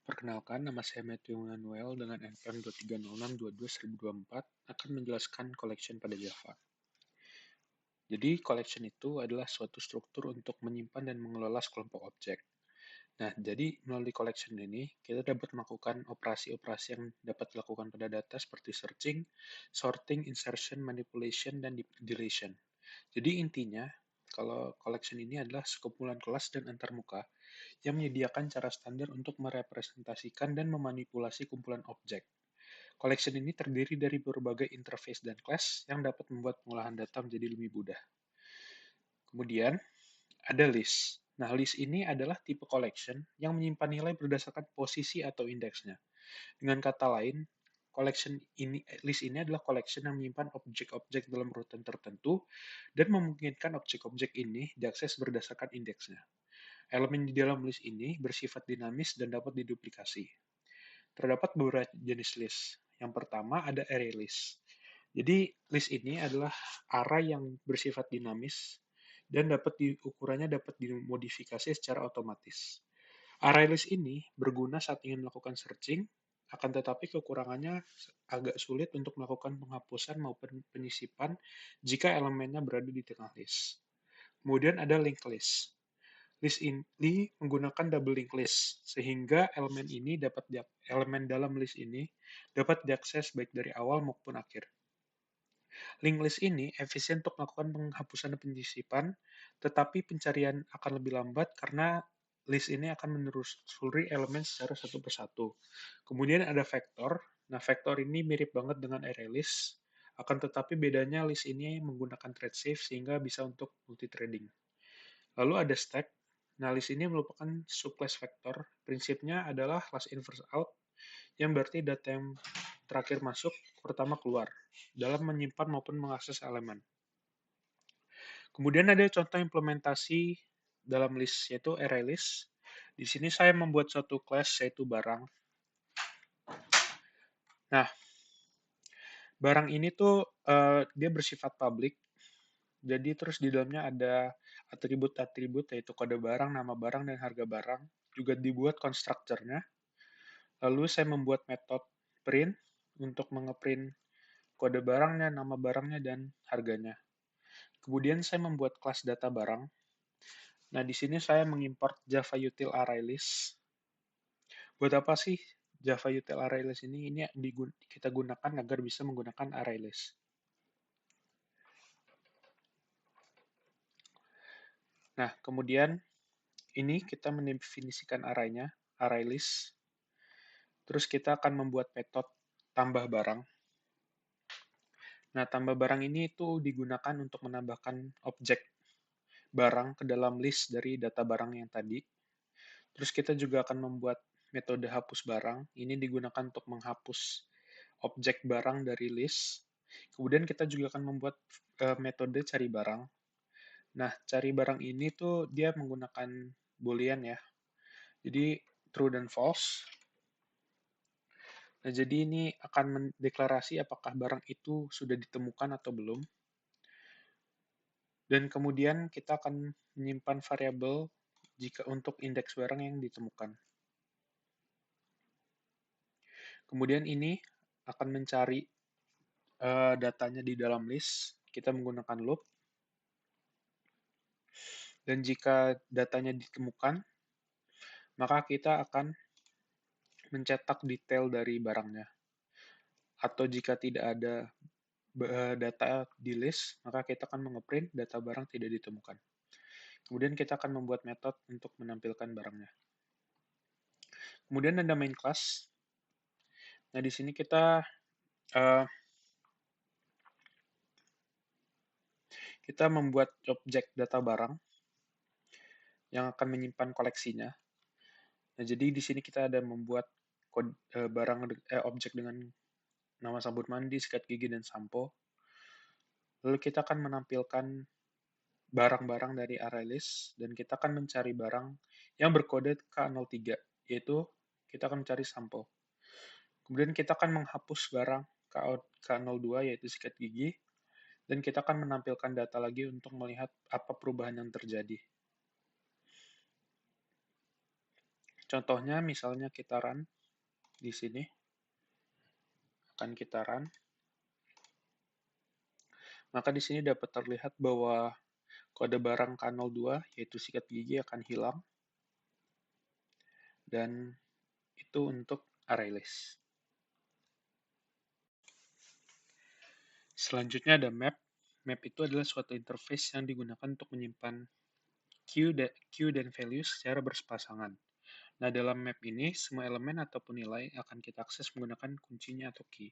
Perkenalkan, nama saya Matthew Manuel dengan NPM 230622-1024 akan menjelaskan collection pada Java. Jadi, collection itu adalah suatu struktur untuk menyimpan dan mengelola sekelompok objek. Nah, jadi melalui collection ini, kita dapat melakukan operasi-operasi yang dapat dilakukan pada data seperti searching, sorting, insertion, manipulation, dan deletion. Jadi intinya, kalau collection ini adalah sekumpulan kelas dan antarmuka yang menyediakan cara standar untuk merepresentasikan dan memanipulasi kumpulan objek. Collection ini terdiri dari berbagai interface dan class yang dapat membuat pengolahan data menjadi lebih mudah. Kemudian, ada list. Nah, list ini adalah tipe collection yang menyimpan nilai berdasarkan posisi atau indeksnya. Dengan kata lain, list ini adalah collection yang menyimpan objek-objek dalam urutan tertentu dan memungkinkan objek-objek ini diakses berdasarkan indeksnya. Elemen di dalam list ini bersifat dinamis dan dapat diduplikasi. Terdapat beberapa jenis list. Yang pertama ada array list. Jadi list ini adalah array yang bersifat dinamis dan ukurannya dapat dimodifikasi secara otomatis. Array list ini berguna saat ingin melakukan searching, akan tetapi kekurangannya agak sulit untuk melakukan penghapusan maupun penyisipan jika elemennya berada di tengah list. Kemudian ada linked list. List ini menggunakan double linked list, sehingga elemen dalam list ini dapat diakses baik dari awal maupun akhir. Linked list ini efisien untuk melakukan penghapusan dan penyisipan, tetapi pencarian akan lebih lambat karena list ini akan menelusuri elemen secara satu persatu. Kemudian ada vektor. Nah, vektor ini mirip banget dengan array list, akan tetapi bedanya list ini menggunakan thread safe sehingga bisa untuk multithreading. Lalu ada stack. Nah, list ini merupakan subclass vektor. Prinsipnya adalah class in first out, yang berarti data yang terakhir masuk, pertama keluar, dalam menyimpan maupun mengakses elemen. Kemudian ada contoh implementasi dalam list, yaitu array list. Di sini saya membuat suatu class, yaitu barang. Nah, barang ini tuh dia bersifat public, jadi terus di dalamnya ada atribut-atribut, yaitu kode barang, nama barang, dan harga barang. Juga dibuat constructor-nya. Lalu saya membuat metode print untuk mengeprint kode barangnya, nama barangnya, dan harganya. Kemudian saya membuat kelas data barang. Nah, di sini saya mengimport Java Util Array List. Buat apa sih Java Util Array List ini? Ini kita gunakan agar bisa menggunakan array list. Nah, kemudian ini kita mendefinisikan array-nya, array list. Terus kita akan membuat metode tambah barang. Nah, tambah barang ini itu digunakan untuk menambahkan objek barang ke dalam list dari data barang yang tadi. Terus kita juga akan membuat metode hapus barang. Ini digunakan untuk menghapus objek barang dari list. Kemudian kita juga akan membuat metode cari barang. Nah, cari barang ini tuh dia menggunakan boolean ya. Jadi true dan false. Nah, jadi ini akan mendeklarasi apakah barang itu sudah ditemukan atau belum. Dan kemudian kita akan menyimpan variabel jika untuk indeks barang yang ditemukan. Kemudian ini akan mencari datanya di dalam list. Kita menggunakan loop. Dan jika datanya ditemukan, maka kita akan mencetak detail dari barangnya. Atau jika tidak ada data di list, maka kita akan mengeprint data barang tidak ditemukan. Kemudian kita akan membuat metode untuk menampilkan barangnya. Kemudian ada main class. Nah, di sini kita membuat objek data barang yang akan menyimpan koleksinya. Nah, jadi di sini kita ada membuat objek dengan nama sabun mandi, sikat gigi, dan sampo. Lalu kita akan menampilkan barang-barang dari array list, dan kita akan mencari barang yang berkode K03, yaitu kita akan mencari sampo. Kemudian kita akan menghapus barang K02, yaitu sikat gigi, dan kita akan menampilkan data lagi untuk melihat apa perubahan yang terjadi. Contohnya misalnya kita run di sini, akan kita run, maka di sini dapat terlihat bahwa kode barang K02 yaitu sikat gigi akan hilang, dan itu untuk ArrayList. Selanjutnya ada map. Map itu adalah suatu interface yang digunakan untuk menyimpan queue dan values secara berpasangan. Nah, dalam map ini, semua elemen ataupun nilai akan kita akses menggunakan kuncinya atau key.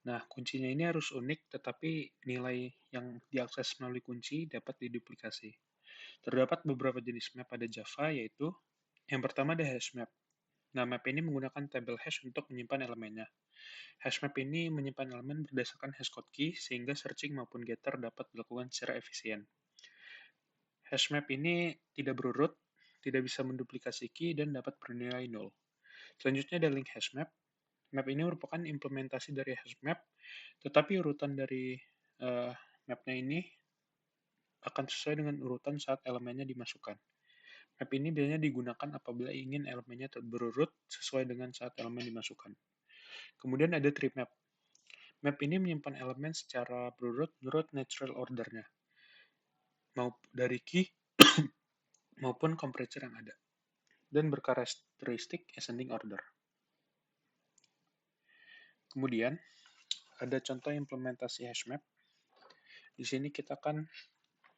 Nah, kuncinya ini harus unik, tetapi nilai yang diakses melalui kunci dapat diduplikasi. Terdapat beberapa jenis map pada Java, yaitu yang pertama ada hash map. Nah, map ini menggunakan tabel hash untuk menyimpan elemennya. Hashmap ini menyimpan elemen berdasarkan hashcode key, sehingga searching maupun getter dapat dilakukan secara efisien. Hashmap ini tidak berurut, tidak bisa menduplikasi key, dan dapat bernilai 0. Selanjutnya ada link hashmap. Map ini merupakan implementasi dari hashmap, tetapi urutan dari mapnya ini akan sesuai dengan urutan saat elemennya dimasukkan. Map ini biasanya digunakan apabila ingin elemennya berurut sesuai dengan saat elemen dimasukkan. Kemudian ada tree map. Map ini menyimpan elemen secara berurut menurut natural order-nya, mau dari key maupun comparator yang ada, dan berkarakteristik ascending order. Kemudian, ada contoh implementasi hashmap. Di sini kita akan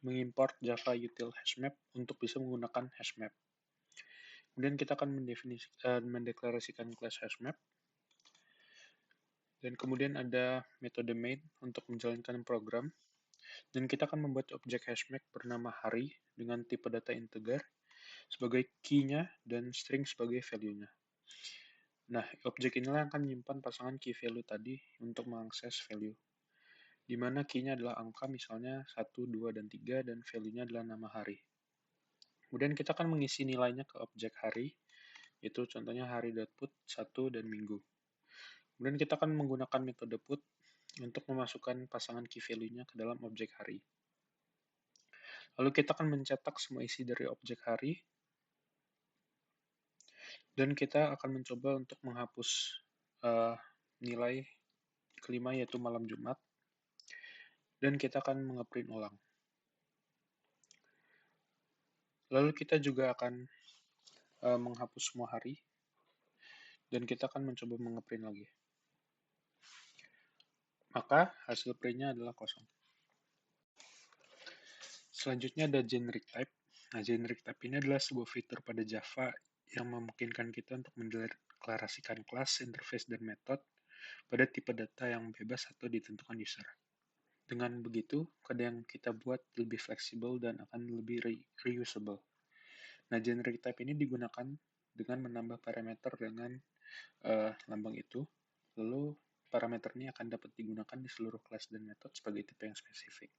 mengimport Java util hashmap untuk bisa menggunakan hashmap. Kemudian kita akan mendeklarasikan class hashmap. Dan kemudian ada metode main untuk menjalankan program. Dan kita akan membuat objek hashmap bernama hari dengan tipe data integer sebagai key-nya dan string sebagai value-nya. Nah, objek inilah yang akan menyimpan pasangan key value tadi untuk mengakses value, di mana key-nya adalah angka misalnya 1, 2, dan 3, dan value-nya adalah nama hari. Kemudian kita akan mengisi nilainya ke objek hari, yaitu contohnya hari.put 1 dan minggu. Kemudian kita akan menggunakan metode put untuk memasukkan pasangan key value-nya ke dalam objek hari. Lalu kita akan mencetak semua isi dari objek hari, dan kita akan mencoba untuk menghapus nilai kelima yaitu malam Jumat, dan kita akan mengeprint ulang. Lalu kita juga akan menghapus semua hari, dan kita akan mencoba mengeprint lagi. Maka hasil printnya adalah kosong. Selanjutnya ada generic type. Nah, generic type ini adalah sebuah fitur pada Java yang memungkinkan kita untuk mendeklarasikan kelas, interface, dan metode pada tipe data yang bebas atau ditentukan user. Dengan begitu, kode yang kita buat lebih fleksibel dan akan lebih reusable. Nah, generic type ini digunakan dengan menambah parameter dengan lambang itu, lalu parameter ini akan dapat digunakan di seluruh kelas dan metode sebagai tipe yang spesifik.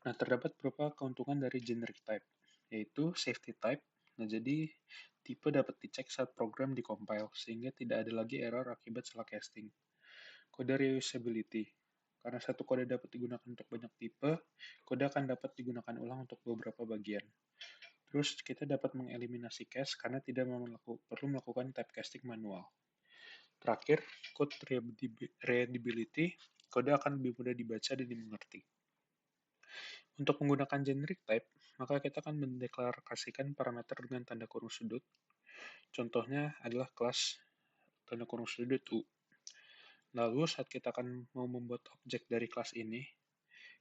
Nah, terdapat beberapa keuntungan dari generic type, yaitu safety type. Nah, jadi tipe dapat dicek saat program dikompil, sehingga tidak ada lagi error akibat salah casting. Kode reusability. Karena satu kode dapat digunakan untuk banyak tipe, kode akan dapat digunakan ulang untuk beberapa bagian. Terus kita dapat mengeliminasi cache karena tidak perlu melakukan typecasting manual. Terakhir, code readability, kode akan lebih mudah dibaca dan dimengerti. Untuk menggunakan generic type, maka kita akan mendeklarasikan parameter dengan tanda kurung sudut. Contohnya adalah kelas tanda kurung sudut U. Lalu saat kita akan mau membuat objek dari kelas ini,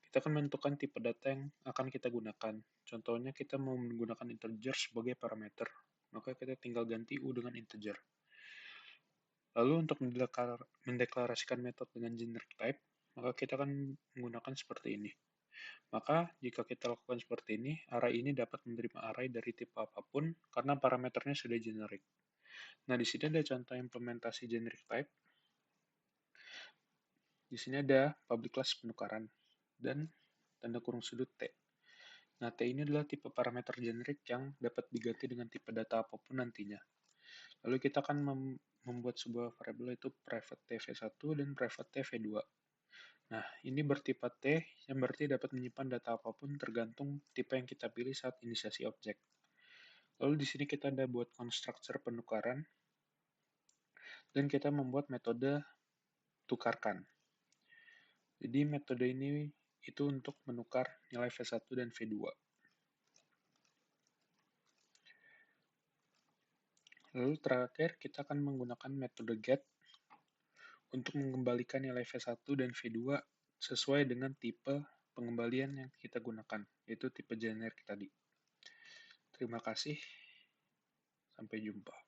kita akan menentukan tipe data yang akan kita gunakan. Contohnya kita mau menggunakan integer sebagai parameter, maka kita tinggal ganti U dengan integer. Lalu untuk mendeklarasikan metode dengan generic type, maka kita akan menggunakan seperti ini. Maka jika kita lakukan seperti ini, array ini dapat menerima array dari tipe apapun karena parameternya sudah generic. Nah, di sini ada contoh implementasi generic type. Di sini ada public class penukaran dan tanda kurung sudut T. Nah, T ini adalah tipe parameter generik yang dapat diganti dengan tipe data apapun nantinya. Lalu kita akan membuat sebuah variabel yaitu private tv1 dan private tv2. Nah, ini bertipe T yang berarti dapat menyimpan data apapun tergantung tipe yang kita pilih saat inisiasi objek. Lalu di sini kita ada buat constructor penukaran, dan kita membuat metode tukarkan. Jadi metode ini itu untuk menukar nilai V1 dan V2. Lalu terakhir kita akan menggunakan metode get untuk mengembalikan nilai V1 dan V2 sesuai dengan tipe pengembalian yang kita gunakan, yaitu tipe generik tadi. Terima kasih, sampai jumpa.